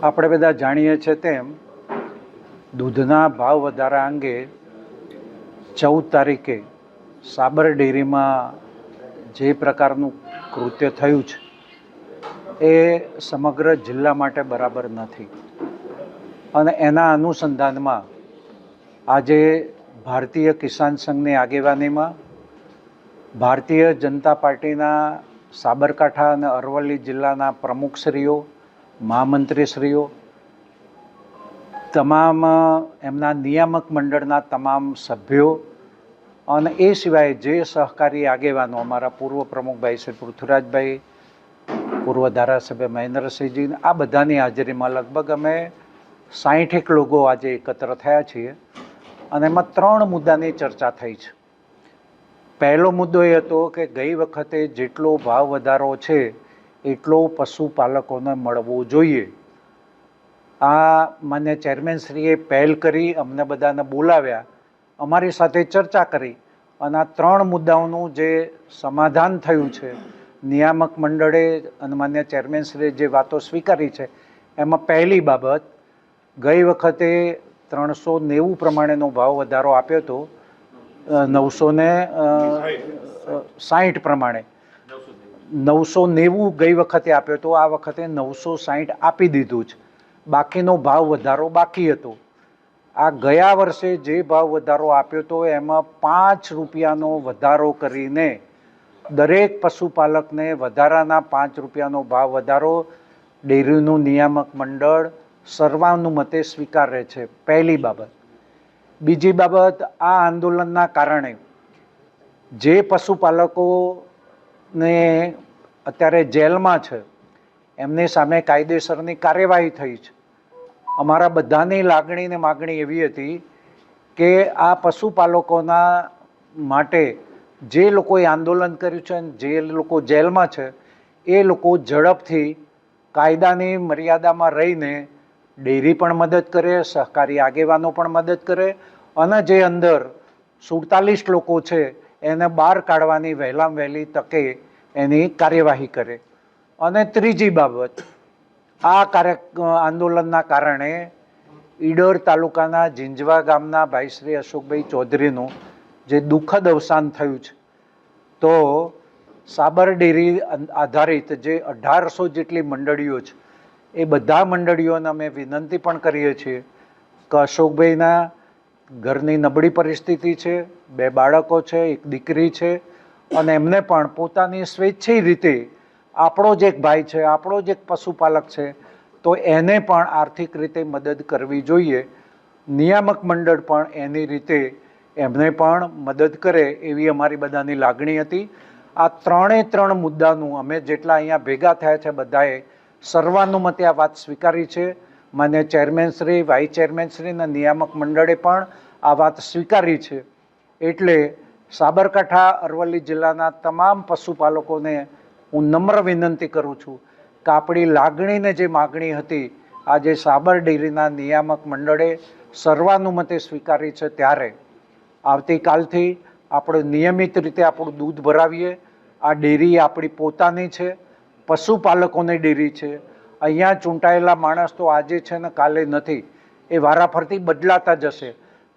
આપણે બધા જાણીએ છીએ તેમ દૂધના ભાવ વધારા અંગે 14 તારીખે સાબર ડેરીમાં જે પ્રકારનું કૃત્ય થયું છે એ સમગ્ર જિલ્લા માટે બરાબર નથી અને એના અનુસંધાનમાં આજે ભારતીય કિસાન સંઘની આગેવાનીમાં ભારતીય જનતા પાર્ટીના સાબરકાંઠા અને અરવલ્લી જિલ્લાના પ્રમુખશ્રીઓ, મહામંત્રીશ્રીઓ, તમામ એમના નિયામક મંડળના તમામ સભ્યો અને એ સિવાય જે સહકારી આગેવાનો અમારા પૂર્વ પ્રમુખભાઈ શ્રી પૃથ્વીરાજભાઈ, પૂર્વ ધારાસભ્ય મહેન્દ્રસિંહજી, આ બધાની હાજરીમાં લગભગ અમે 60 લોકો આજે એકત્ર થયા છીએ અને એમાં 3 મુદ્દાની ચર્ચા થઈ છે. પહેલો મુદ્દો એ હતો કે ગઈ વખતે જેટલો ભાવ વધારો છે એટલો પશુપાલકોને મળવો જોઈએ. આ માન્ય ચેરમેનશ્રીએ પહેલ કરી, અમને બધાને બોલાવ્યા, અમારી સાથે ચર્ચા કરી અને આ 3 મુદ્દાઓનું જે સમાધાન થયું છે, નિયામક મંડળે અને માન્ય ચેરમેનશ્રીએ જે વાતો સ્વીકારી છે એમાં પહેલી બાબત, ગઈ વખતે 390 પ્રમાણેનો ભાવ વધારો આપ્યો હતો, 960 પ્રમાણે 990 ગઈ વખતે આપ્યો હતો, આ વખતે 960 આપી દીધું છે. બાકીનો ભાવ વધારો બાકી હતો. આ ગયા વર્ષે જે ભાવ વધારો આપ્યો હતો એમાં 5 રૂપિયાનો વધારો કરીને દરેક પશુપાલકને વધારાના 5 રૂપિયાનો ભાવ વધારો ડેરીનું નિયામક મંડળ સર્વાનુમતે સ્વીકારે છે. પહેલી બાબત. બીજી બાબત, આ આંદોલનના કારણે જે પશુપાલકોને અત્યારે જેલમાં છે એમની સામે કાયદેસરની કાર્યવાહી થઈ છે. અમારા બધાની લાગણી ને માગણી એવી હતી કે આ પશુપાલકોના માટે જે લોકોએ આંદોલન કર્યું છે અને જે લોકો જેલમાં છે એ લોકો ઝડપથી કાયદાની મર્યાદામાં રહીને ડેરી પણ મદદ કરે, સહકારી આગેવાનો પણ મદદ કરે અને જે અંદર 47 લોકો છે એને બહાર કાઢવાની વહેલામાં વહેલી તકે એની કાર્યવાહી કરે. અને ત્રીજી બાબત, આ આંદોલનના કારણે ઈડર તાલુકાના ઝીંઝવા ગામના ભાઈ શ્રી અશોકભાઈ ચૌધરીનું જે દુઃખદ અવસાન થયું છે, તો સાબર ડેરી આધારિત જે 1800 જેટલી મંડળીઓ છે એ બધા મંડળીઓને અમે વિનંતી પણ કરીએ છીએ કે અશોકભાઈના ઘરની નબળી પરિસ્થિતિ છે, 2 બાળકો છે, 1 દીકરી છે અને એમને પણ પોતાની સ્વેચ્છાઈ રીતે આપણો જ એક ભાઈ છે, આપણો જ એક પશુપાલક છે, તો એને પણ આર્થિક રીતે મદદ કરવી જોઈએ. નિયામક મંડળ પણ એની રીતે એમને પણ મદદ કરે એવી અમારી બધાની લાગણી હતી. આ 3 મુદ્દાનું અમે જેટલા અહીંયા ભેગા થયા છે બધાએ સર્વાનુમતે આ વાત સ્વીકારી છે. માન્ય ચેરમેનશ્રી, વાઇસ ચેરમેનશ્રી અને નિયામક મંડળે પણ આ વાત સ્વીકારી છે. એટલે સાબરકાંઠા અરવલ્લી જિલ્લાના તમામ પશુપાલકોને હું નમ્ર વિનંતી કરું છું કે આપણી લાગણીને જે માગણી હતી આજે સાબર ડેરીના નિયામક મંડળે સર્વાનુમતે સ્વીકારી છે, ત્યારે આવતીકાલથી આપણે નિયમિત રીતે આપણું દૂધ ભરાવીએ. આ ડેરી આપણી પોતાની છે, પશુપાલકોની ડેરી છે. અહીંયા ચૂંટાયેલા માણસ તો આજે છે ને કાલે નથી, એ વારાફરતી બદલાતા જશે,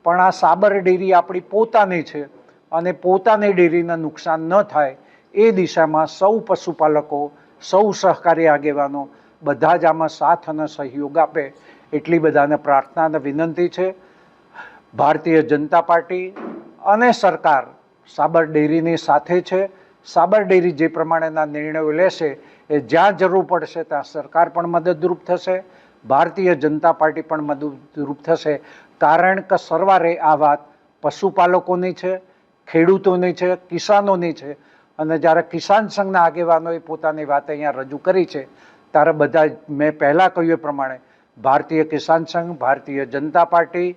પણ આ સાબર ડેરી આપણી પોતાની છે અને પોતાની ડેરીને નુકસાન ન થાય એ દિશામાં સૌ પશુપાલકો, સૌ સહકારી આગેવાનો બધા જ આમાં સાથ અને સહયોગ આપે એટલી બધાને પ્રાર્થના અને વિનંતી છે. ભારતીય જનતા પાર્ટી અને સરકાર સાબર ડેરીની સાથે છે. સાબર ડેરી જે પ્રમાણેના નિર્ણયો લેશે એ જ્યાં જરૂર પડશે ત્યાં સરકાર પણ મદદરૂપ થશે, ભારતીય જનતા પાર્ટી પણ મદદરૂપ થશે. કારણ કે સરવારે આ વાત પશુપાલકોની છે, ખેડૂતોની છે, કિસાનોની છે અને જ્યારે કિસાન સંઘના આગેવાનોએ પોતાની વાત અહીંયા રજૂ કરી છે ત્યારે બધા મેં પહેલાં કહ્યું એ પ્રમાણે ભારતીય કિસાન સંઘ, ભારતીય જનતા પાર્ટી,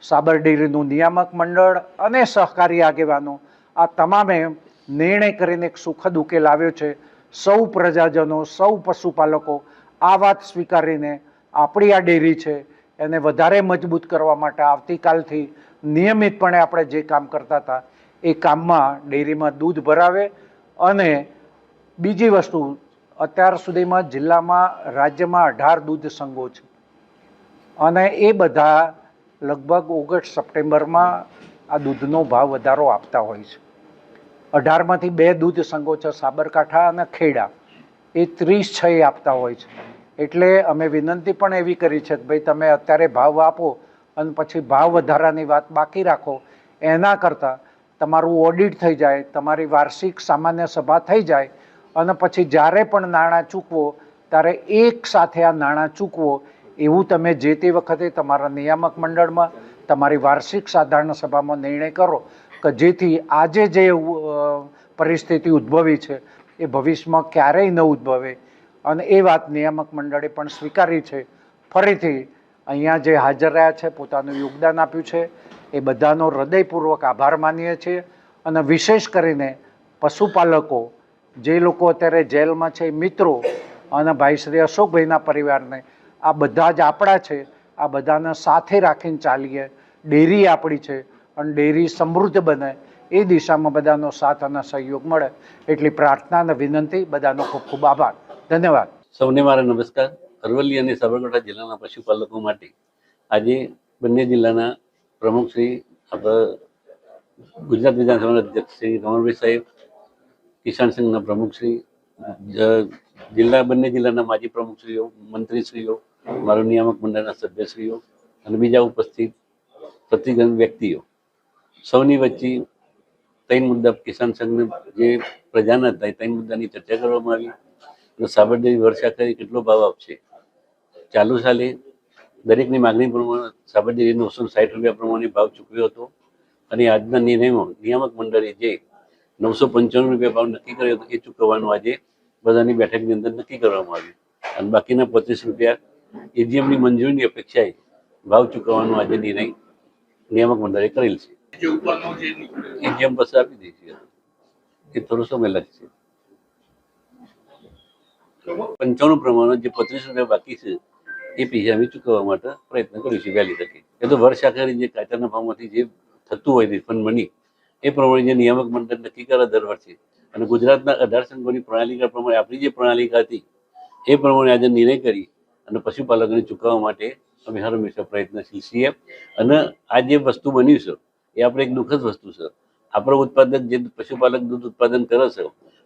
સાબર ડેરીનું નિયામક મંડળ અને સહકારી આગેવાનો આ તમામે નિર્ણય કરીને એક સુખદ ઉકેલ આવ્યો છે. સૌ પ્રજાજનો, સૌ પશુપાલકો આ વાત સ્વીકારીને આપણી આ ડેરી છે એને વધારે મજબૂત કરવા માટે આવતીકાલથી નિયમિતપણે આપણે જે કામ કરતા હતા એ કામમાં ડેરીમાં દૂધ ભરાવે. અને બીજી વસ્તુ, અત્યાર સુધીમાં જિલ્લામાં રાજ્યમાં 18 દૂધ સંઘો છે અને એ બધા લગભગ ઓગસ્ટ સપ્ટેમ્બરમાં આ દૂધનો ભાવ વધારો આપતા હોય છે. 18માંથી 2 દૂધ સંઘો છે, સાબરકાંઠા અને ખેડા, એ 36 આપતા હોય છે. એટલે અમે વિનંતી પણ એવી કરી છે કે ભાઈ તમે અત્યારે ભાવ આપો અને પછી ભાવ વધારાની વાત બાકી રાખો, એના કરતાં તમારું ઓડિટ થઈ જાય, તમારી વાર્ષિક સામાન્ય સભા થઈ જાય અને પછી જ્યારે પણ નાણાં ચૂકવો ત્યારે એક સાથે આ નાણાં ચૂકવો એવું તમે જે તે વખતે તમારા નિયામક મંડળમાં તમારી વાર્ષિક સાધારણ સભામાં નિર્ણય કરો કે જેથી આજે જે પરિસ્થિતિ ઉદ્ભવી છે એ ભવિષ્યમાં ક્યારેય ન ઉદ્ભવે. અને એ વાત નિયામક મંડળે પણ સ્વીકારી છે. ફરીથી અહીંયા જે હાજર રહ્યા છે, પોતાનું યોગદાન આપ્યું છે, એ બધાનો હૃદયપૂર્વક આભાર માનીએ છીએ. અને વિશેષ કરીને પશુપાલકો જે લોકો અત્યારે જેલમાં છે, મિત્રો અને ભાઈ શ્રી અશોકભાઈના પરિવારને, આ બધા જ આપણા છે, આ બધાને સાથે રાખીને ચાલીએ. ડેરી આપણી છે અને ડેરી સમૃદ્ધ બને એ દિશામાં બધાનો સાથ અને સહયોગ મળે એટલી પ્રાર્થના અને વિનંતી. બધાનો ખૂબ ખૂબ આભાર. ધન્યવાદ. સૌને મારા નમસ્કાર. અરવલ્લી અને સાબરકાંઠા જિલ્લાના પશુપાલકો માટે આજે બંને જિલ્લાના પ્રમુખ શ્રી, આપણા ગુજરાત વિધાનસભાના અધ્યક્ષ શ્રી રમણભાઈ સાહેબ, કિસાન સંઘના પ્રમુખ શ્રી, બંને જિલ્લાના માજી પ્રમુખશ્રીઓ, મંત્રીશ્રીઓ, મારા નિયામક મંડળના સભ્યશ્રીઓ અને બીજા ઉપસ્થિત પ્રતિગણ વ્યક્તિઓ, સૌની વચ્ચે 3 મુદ્દા કિસાન સંઘને જે પ્રજાના હતા એ 3 મુદ્દાની ચર્ચા કરવામાં આવી. અને સાબરડેરી વર્ષા કરી કેટલો ભાવ આપશે. ચાલુ સાલે દરેકની માગણી પ્રમાણે સાબરડેરી 960 રૂપિયા પ્રમાણે ભાવ ચૂકવ્યો હતો અને આજના નિર્ણયમાં નિયામક મંડળે જે 995 રૂપિયા ભાવ નક્કી કર્યો હતો એ ચૂકવવાનું આજે બધાની બેઠકની અંદર નક્કી કરવામાં આવ્યું. અને બાકીના 25 રૂપિયા એજીએમની મંજૂરીની અપેક્ષાએ ભાવ ચૂકવવાનો આજે નિર્ણય નિયામક મંડળે કરેલ છે. એજીએમ પાસે આપી દઈશું, એ થોડો સમય લાગશે. 95 પ્રમાણે જે 25 રૂપિયા બાકી છે એ પૈસા અમે ચૂકવવા માટે પ્રયત્ન કરીશું વહેલી તકે. એ તો વર્ષ આખરે જે કાચરના ભાવમાંથી જે થતું હોય રિફંડ મની એ પ્રમાણે જે નિયામક મંડળ નક્કી કરે દર વર્ષે, અને ગુજરાતના 18 સંઘોની પ્રણાલિકા પ્રમાણે આપણી જે પ્રણાલિકા હતી એ પ્રમાણે આજે નિર્ણય કરી અને પશુપાલકોને ચૂકવવા માટે અમે હર હંમેશા પ્રયત્નશીલ છીએ. અને આ જે વસ્તુ બન્યું છે એ આપણે એક દુઃખદ વસ્તુ છે. આપણો ઉત્પાદક જે પશુપાલક દૂધ ઉત્પાદન કરે છે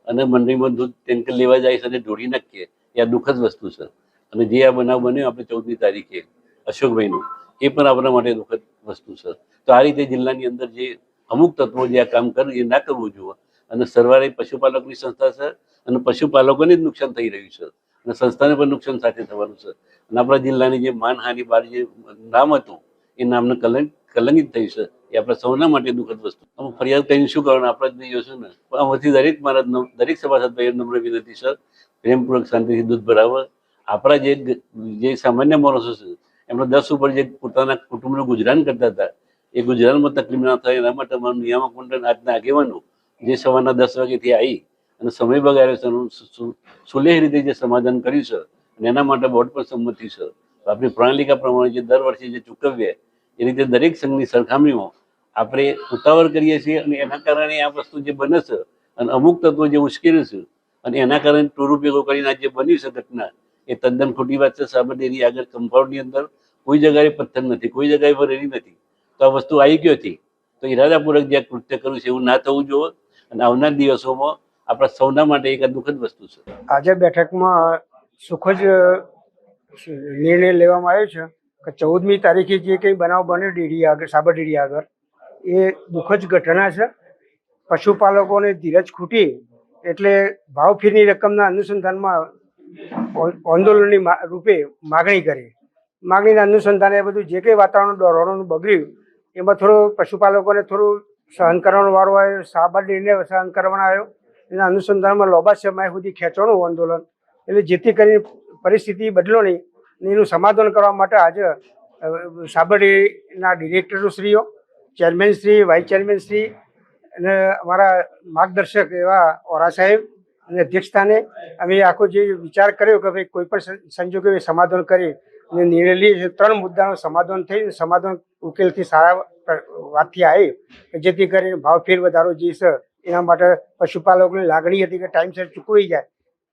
અને મંડળીમાં દૂધ ટેન્કર લેવા જાય છે અને ઢોળી નાખીએ, એ આ દુઃખદ વસ્તુ છે. અને જે આ બનાવ બન્યો આપણે 14મી તારીખે અશોકભાઈનું, એ પણ આપણા માટે દુઃખદ વસ્તુ છે. તો આ રીતે જિલ્લાની અંદર જે અમુક તત્વો જે આ કામ કરે એ ના કરવું જોઈએ. અને સરવારે પશુપાલકની સંસ્થા છે અને પશુપાલકોને જ નુકસાન થઈ રહ્યું છે અને સંસ્થાને પણ નુકસાન સાથે થવાનું છે. અને આપણા જિલ્લાની જે માનહાનિ બાર જે નામ હતું એ નામને કલંકિત થયું છે. એ આપણે સૌના માટે દુઃખદ વસ્તુ. અમે ફરિયાદ કરીને શું કરવાનું, આપણે જ નહીં જોશું ને. પણ આમાંથી દરેક સભાસદ ભાઈઓ નમ્ર વિનંતી છે, પ્રેમપૂર્વક શાંતિથી દૂધ ભરાવે. આપણા જે સામાન્ય માણસો છે એમનો 10 ઉપર જે પોતાના કુટુંબનું ગુજરાન કરતા હતા એ ગુજરાનમાં તકલીફ ના થાય એના માટે અમારું નિયામક મંડળ આજના આગેવાનો જે સવારના 10 વાગ્યાથી આવી અને સમય બગાડ્યો છે, સુલેહ રીતે જે સમાધાન કર્યું છે અને એના માટે બોર્ડ પર સંમતિ છે. આપણી પ્રણાલિકા પ્રમાણે જે દર વર્ષે જે ચૂકવીએ એ રીતે દરેક સંઘની સરખામણીમાં આપણે ઉતાવળ કરીએ છીએ અને એના કારણે આ વસ્તુ જે બને છે અને અમુક તત્વો જે ઉશ્કેરે છે અને એના કારણે ટૂરુપયોગો કરીને આ જે બન્યું છે ઘટના, એ તદ્દન ખોટી વાત છે. સાબરડેરી આગળ કમ્પાઉન્ડની અંદર કોઈ જગ્યાએ પથ્થર નથી, કોઈ જગ્યાએ ભરેલી નથી. તો આ વસ્તુ આવી ગયો હતી તો ઈરાદાપૂર્વક જે કૃત્ય કર્યું છે એવું ના થવું જોઈએ. અને આવનાર દિવસોમાં આપણા સૌના માટે એક દુઃખદ વસ્તુ છે. આજે બેઠકમાં સુખદ નિર્ણય લેવામાં આવ્યો છે કે 14મી તારીખે જે કંઈ બનાવ બન્યો ડેરી આગળ, સાબરડેરી આગળ, એ દુઃખદ ઘટના છે. પશુપાલકોને ધીરજ ખૂટી એટલે ભાવફેરની રકમના અનુસંધાનમાં આંદોલનની રૂપે માગણી કરી. માગણીના અનુસંધાને બધું જે કંઈ વાતાવરણ દોરવાનું બગડ્યું એમાં થોડું પશુપાલકોને થોડું સહન કરવાનો વારો આવ્યો, સાબરડેરીને સહન કરવાનો આવ્યો. એના અનુસંધાનમાં લાંબા સમય સુધી ખેંચવાનું આંદોલન, એટલે જેથી કરીને પરિસ્થિતિ બદલો નહીં. એનું સમાધાન કરવા માટે આજે સાબરડેરીના ડિરેક્ટરશ્રીઓ, ચેરમેનશ્રી, વાઇસ ચેરમેનશ્રી અને અમારા માર્ગદર્શક એવા ઓરા સાહેબ અને અધ્યક્ષસ્થાને અમે આખો જે વિચાર કર્યો કે ભાઈ કોઈ પણ સંજોગોએ સમાધાન કરી અને નિર્ણય લઈએ છીએ. 3 મુદ્દાનું સમાધાન થઈ, સમાધાન ઉકેલથી સારા વાતથી આવી કે જેથી કરીને ભાવફેર વધારો જે છે એના માટે પશુપાલકોની લાગણી હતી કે ટાઈમસર ચૂકવી જાય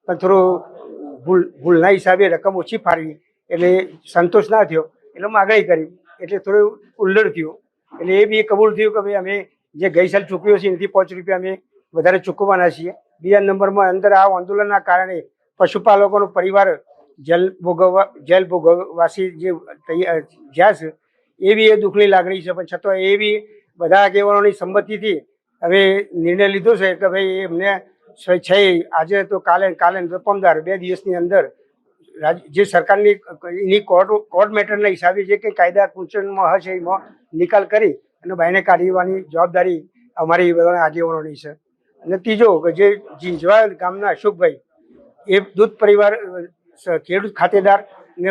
પણ થોડું ભૂલના હિસાબે રકમ ઓછી ફાળવી એટલે સંતોષ ના થયો એટલે માગણી કરી એટલે થોડું ઉલ્લડ થયું એટલે એ બી કબૂલ થયું કે ભાઈ અમે જે ગઈ સાલ ચૂકવ્યો છે એનાથી 5 રૂપિયા અમે વધારે ચૂકવવાના છીએ. બીજા નંબરમાં અંદર આ આંદોલનના કારણે પશુપાલકોનો પરિવાર જેલ ભોગવવાસી જે જ્યાં છે એ બી એ દુઃખની લાગણી છે. પણ છતાં એ બી બધા આગેવાનોની સંમતિથી હવે નિર્ણય લીધો છે કે ભાઈ એમને છે આજે તો કાલે તો પમદાર 2 દિવસની અંદર જે સરકારની એની કોર્ટ મેટરના હિસાબે જે કંઈ કાયદા કુંચનમાં હશે એમાં નિકાલ કરી અને બહારને કાઢવાની જવાબદારી અમારી બધાના આગેવાનોની છે. અને ત્રીજો કે જે જીંજવા ગામના અશોકભાઈ એ દૂધ પરિવાર ખેડૂત ખાતેદાર ને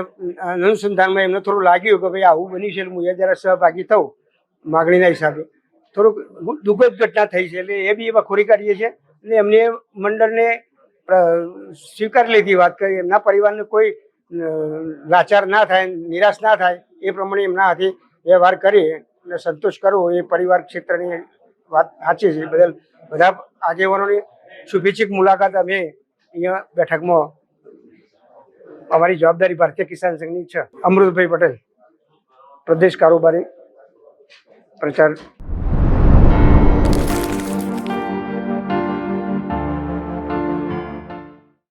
અનુસંધાનમાં એમને થોડું લાગ્યું કે ભાઈ આવું બન્યું છે હું એ જરા સહભાગી થઉં માગણીના હિસાબે થોડુંક દુઃખદ ઘટના થઈ છે એટલે એ બી એમાં ખોરી કાઢીએ છીએ અને એમને મંડળને સ્વીકારી લીધી વાત કરી એમના પરિવારને કોઈ લાચાર ના થાય નિરાશ ના થાય એ પ્રમાણે એમના હાથે વ્યવહાર કરી અને સંતોષ કરવો એ પરિવાર ક્ષેત્રની વાત સાચી છે. બદલ બધા આગેવાનોની શુભેચ્છિક મુલાકાત અમે અહીંયા બેઠકમાં અમારી જવાબદારી ભારતીય કિસાન સંઘની છે. અમૃતભાઈ પટેલ, પ્રદેશ કારોબારી, પ્રચાર